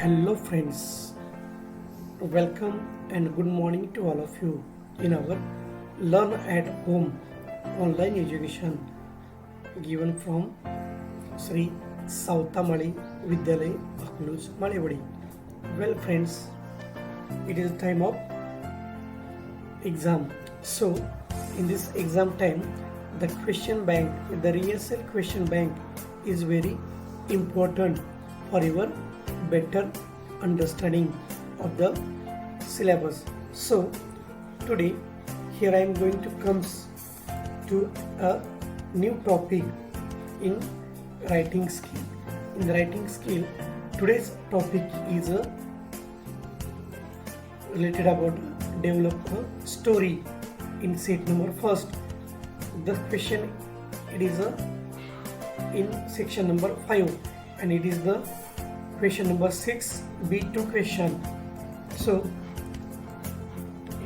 Hello, friends. Welcome and good morning to all of you in our Learn at Home online education given from Sri Sautamali Vidyalay Akluj Malewadi. Well, friends, it is time of exam. So, in this exam time, the question bank, the rehearsal question bank is very important for your better understanding of the syllabus. So, today here I am going to come to a new topic in writing skill. In the writing skill, today's topic is related about develop a story in set number first. The question it is in section number 5 and it is the question number 6 B2 question. So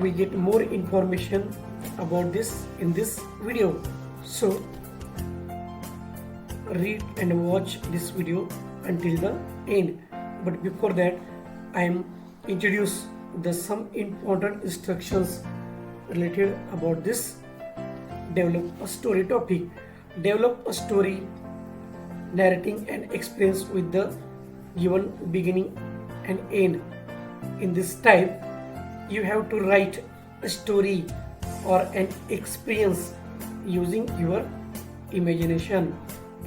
we get more information about this in this video. So read and watch this video until the end. But before that, I am introduce the some important instructions related about this develop a story topic. Develop a story narrating an experience with the given beginning and end. In this type, you have to write a story or an experience using your imagination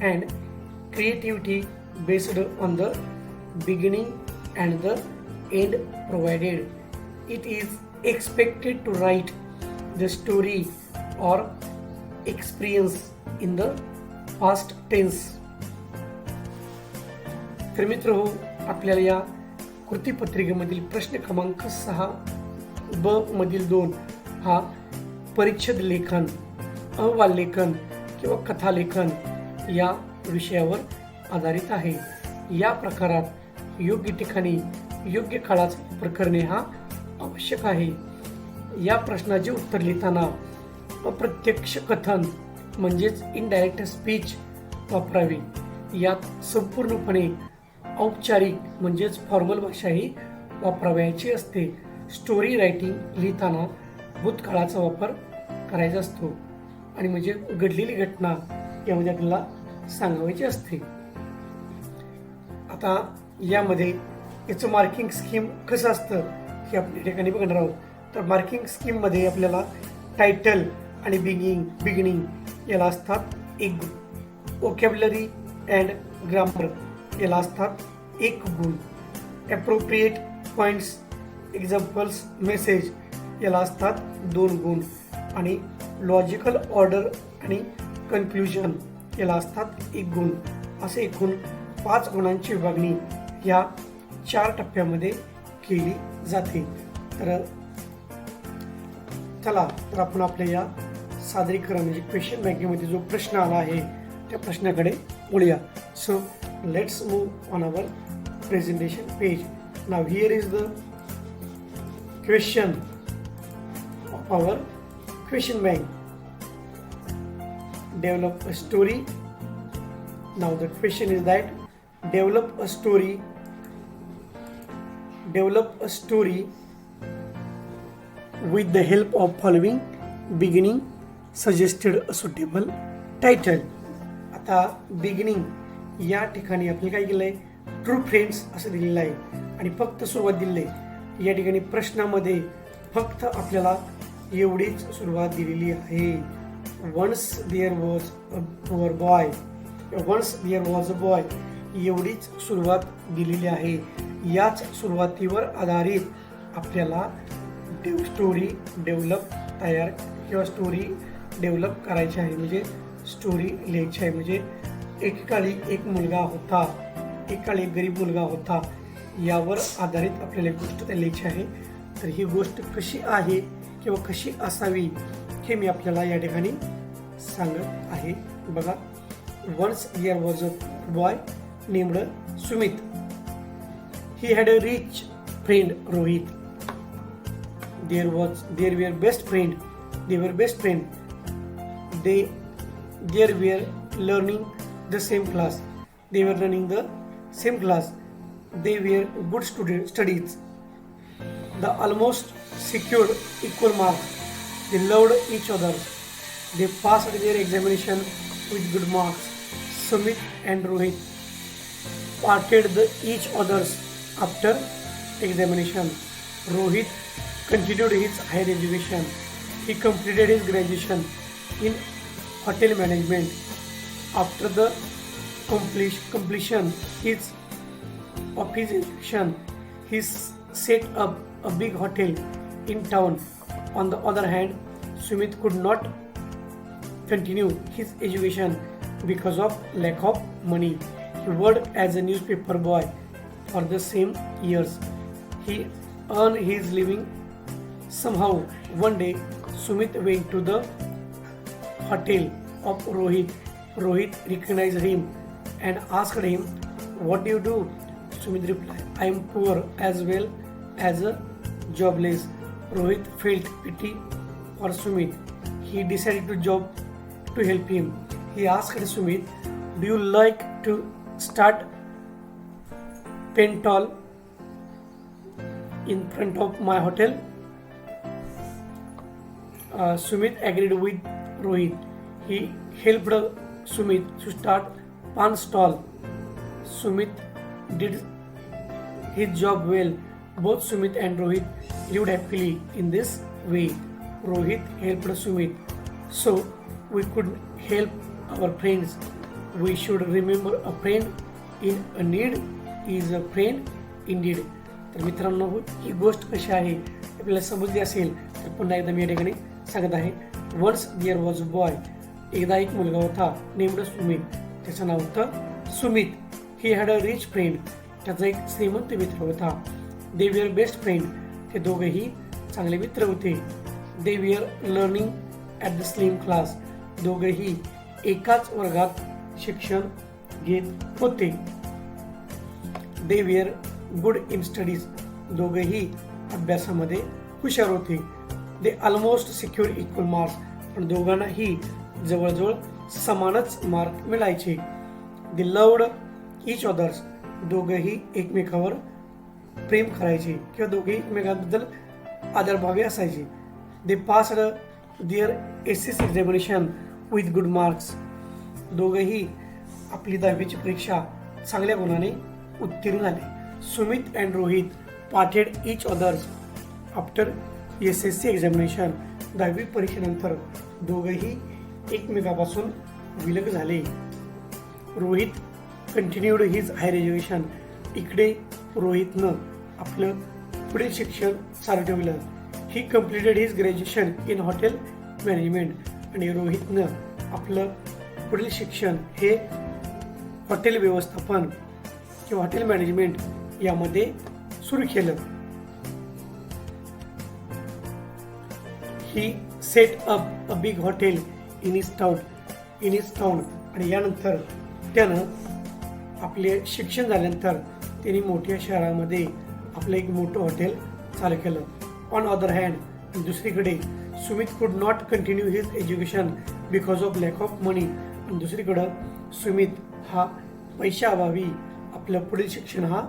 and creativity based on the beginning and the end provided. It is expected to write the story or experience in the past tense. तर मित्र हो, आपल्याला या कृतीपत्रिकेमधील प्रश्न क्रमांक 6 ब मधील 2 हा परिच्छेद लेखन, अहवाल लेखन किंवा कथा लेखन या विषयावर आधारित आहे. या प्रकारात योग्य ठिकाणी योग्य काळाचा वापर करणे हा आवश्यक आहे. या प्रश्नाचे उत्तर लिहिताना अप्रत्यक्ष कथन म्हणजेच इनडायरेक्ट स्पीच वापरावी. यात संपूर्णपणे औपचारिक म्हणजेच फॉर्मल भाषाही वापरावयाची असते. स्टोरी रायटिंग लिहिताना भूतकाळाचा वापर करायचा असतो आणि म्हणजे घडलेली घटना यामध्ये आपल्याला सांगायची असते. आता यामध्ये याचं मार्किंग स्कीम कसं असतं हे आपण या ठिकाणी बघणार आहोत. तर मार्किंग स्कीम मध्ये आपल्याला टायटल आणि बिगिनिंग याला असतात 1 गुण, व्होकॅब्युलरी अँड ग्रामर याला असतात 1 गुण, ॲप्रोप्रिएट पॉइंट्स, एक्झाम्पल्स, मेसेज याला असतात 2 गुण आणि लॉजिकल ऑर्डर आणि कन्क्लुजन याला असतात 1 गुण. असे एकूण 5 गुणांची विभागणी या 4 टप्प्यामध्ये केली जाते. तर चला तर आपण आपल्या या सादरीकरण म्हणजे क्वेश्चन बँकेमध्ये जो प्रश्न आला आहे त्या प्रश्नाकडे वळूया. So let's move on our presentation page. Now here is the question of our question bank. Develop a story. Now the question is that develop a story with the help of following beginning, suggested a suitable title. आता beginning या ठिकाणी आपण काय केलंय, true friends असं दिलेलं आहे आणि फक्त सुरुवात दिलेली आहे. या ठिकाणी प्रश्नामध्ये फक्त आपल्याला एवढीच सुरुवात दिलेली आहे. Once there was a poor boy. Once there was a boy. एवढीच सुरुवात दिलेली आहे. याच सुरुवातीवर आधारित आपल्याला स्टोरी डेव्हलप तयार किंवा स्टोरी डेव्हलप करायची आहे, म्हणजे स्टोरी लिहायची आहे. म्हणजे एकेकाळी एक मुलगा होता, एकेकाळी एक गरीब मुलगा होता यावर आधारित आपल्याला एक गोष्ट लिहायची आहे. तर ही गोष्ट कशी आहे किंवा कशी असावी हे मी आपल्याला या ठिकाणी सांगत आहे. बघा, once there was a boy named Sumit. He had a rich friend Rohit. There were best friend. They were best friends. They were learning the same class. They were learning the same class. They were good studies. The almost secured equal marks. They loved each other. They passed their examination with good marks. Sumit and Rohit parted each others after examination. Rohit continued his higher education. He completed his graduation in hotel management. After the completion of his education, he set up a big hotel in town. On the other hand, Sumit could not continue his education because of lack of money. He worked as a newspaper boy for the same years. He earned his living somehow. One day, Sumit went to the hotel of Rohit. Rohit recognized him and asked him, "What do you do?" Sumit replied, "I am poor as well as a jobless." Rohit felt pity for Sumit. He decided to help him. He asked Sumit, "Do you like to start pen stall in front of my hotel?" Sumit agreed with Rohit. He helped Sumit to start pan stall. Sumit did his job well. Both Sumit and Rohit lived happily in this way. Rohit helped Sumit, so we could help our friends. We should remember a friend in a need is a friend indeed. तर मित्रांनो, ही गोष्ट कशी आहे आपल्याला समजली असेल तर पुन्हा एकदा मी या ठिकाणी सांगत आहे. Once there was a boy. एकदा एक मुलगा होता नेम्ड सुमित. त्याचं नाव होतं Sumit. He had a rich friend. त्याचा एक श्रीमंत मित्र होता. They were best friend. ते दोघेही चांगले मित्र होते. They were learning at the same class. दोघेही एकाच वर्गात शिक्षण घेत होते. They were good in studies. दोघेही अभ्यासामध्ये हुशार होते. They almost secure equal marks. पण दोघांनाही जवळजवळ समानच मार्क मिळायचे. They loved each others. दोघेही एकमेकावर प्रेम करायचे किंवा दोघेही एकमेकांबद्दल आदरभावी असायचे. They passed their SS examination with good marks. दोघेही आपली 10वीची परीक्षा चांगल्या गुणाने उत्तीर्ण झाले. Sumit and Rohit parted each others after SSC examination. 10वी परीक्षेनंतर दोघेही एकमेकापासून विलग झाले. Rohit continued his higher education. इकडे रोहितनं आपलं पुढील शिक्षण चालू ठेवलं. He completed his graduation in hotel management. आणि रोहितनं आपलं पुढील शिक्षण हे हॉटेल व्यवस्थापन किंवा हॉटेल मॅनेजमेंट यामध्ये सुरू केलं. He set up a big hotel in is town. आणि यानंतर त्यानं आपले शिक्षण झाल्यानंतर त्यांनी मोठ्या शहरामध्ये आपलं एक मोठं हॉटेल चालू केलं. ऑन अदर हँड, दुसरीकडे Sumit could not continue his education because of lack of money. आणि दुसरीकडं सुमित हा पैशाअभावी आपलं पुढील शिक्षण हा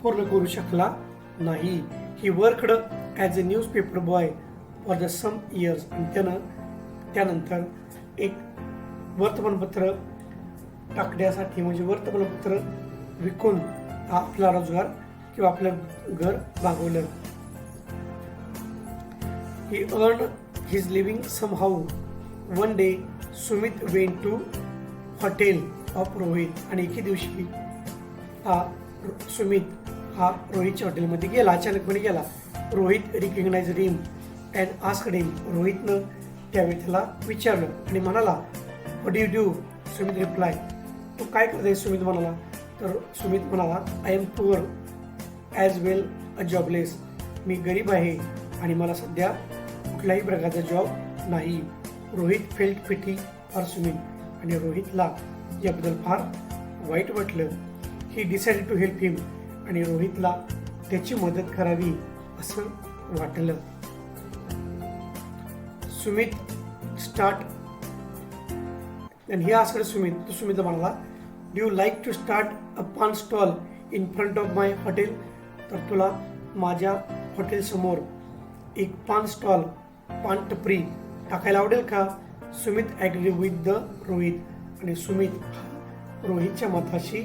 पूर्ण करू शकला नाही. He worked as a newspaper boy for the some years. आणि त्यानंतर एक वर्तमानपत्र टाकण्यासाठी म्हणजे वर्तमानपत्र विकून आपला रोजगार किंवा आपलं घर भागवलं. He earn his living somehow. One day Sumit went to hotel of Rohit. आणि एके दिवशी सुमित हा रोहितच्या हॉटेलमध्ये गेला. अचानकपणे गेला. Rohit recognise him and asked him. रोहितनं त्यावेळी त्याला विचारलं आणि म्हणाला, what you do? Sumit reply, तू काय करते? सुमित म्हणाला. तर सुमित म्हणाला, I am poor as well a jobless. मी गरीब आहे आणि मला सध्या कुठल्याही प्रकारचा जॉब नाही. Rohit felt pity for Sumit. आणि रोहितला याबद्दल फार वाईट वाटलं. He decided to help him. आणि रोहितला त्याची मदत करावी असं वाटलं. सुमित स्टार्ट आणि हे आस्क्ड सुमित. तो सुमित म्हणाला, do you like to start a paan stall in front of my hotel, तर तुला माझ्या हॉटेलसमोर एक पान स्टॉल, पान टपरी टाकायला आवडेल का? Sumit agree with the Rohit, आणि सुमित रोहितच्या मताशी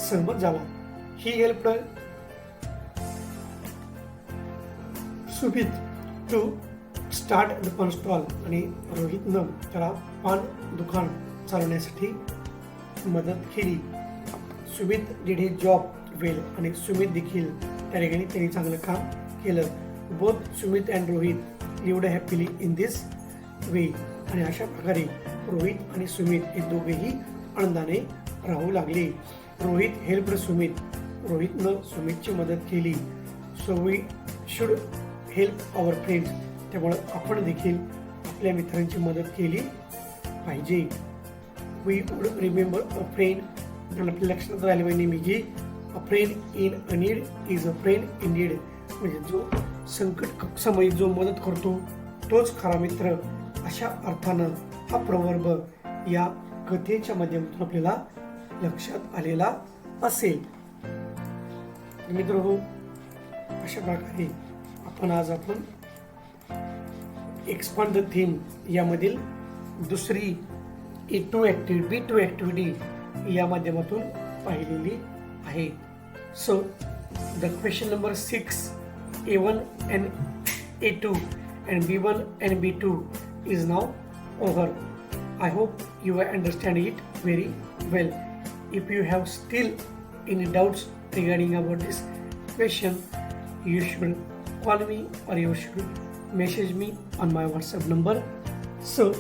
सहमत झाला. He help Sumit to start the paan stall, आणि रोहितनं त्याला पान दुकान चालवण्यासाठी मदत केली. Sumit did his job well, आणि सुमित देखील त्या ठिकाणी त्यांनी चांगलं काम केलं. Both Sumit and Rohit lived happily in this way, आणि अशा प्रकारे रोहित आणि सुमित हे दोघेही आनंदाने राहू लागले. रोहित हेल्प सुमित, रोहितनं सुमितची मदत केली. So we should help our friends, त्यामुळे आपण देखील आपल्या मित्रांची मदत केली पाहिजे. We would remember a friend, आणि आपल्या लक्षात राहिले पाहिजे नेहमी की a friend in a need is a friend in need, म्हणजे जो संकट समयी जो मदत करतो तोच खरा मित्र. अशा अर्थानं हा प्रवर्ब या कथेच्या माध्यमातून आपल्याला लक्षात आलेला असेल. मित्रहो, अशा प्रकारे आपण एक्सपांड द थीम यामधील दुसरी B2 ॲक्टिव्हिटी या माध्यमातून पाहिलेली आहे. So the question number 6, A1 and A2 and B1 and B2 is now over. I hope you understand it very well. If you have still any doubts regarding about this question, you should call me or you should message me on my WhatsApp number. So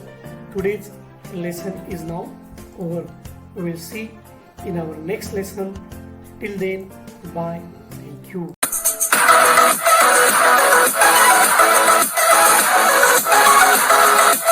today's lesson is now over. We will see in our next lesson. Till then, bye.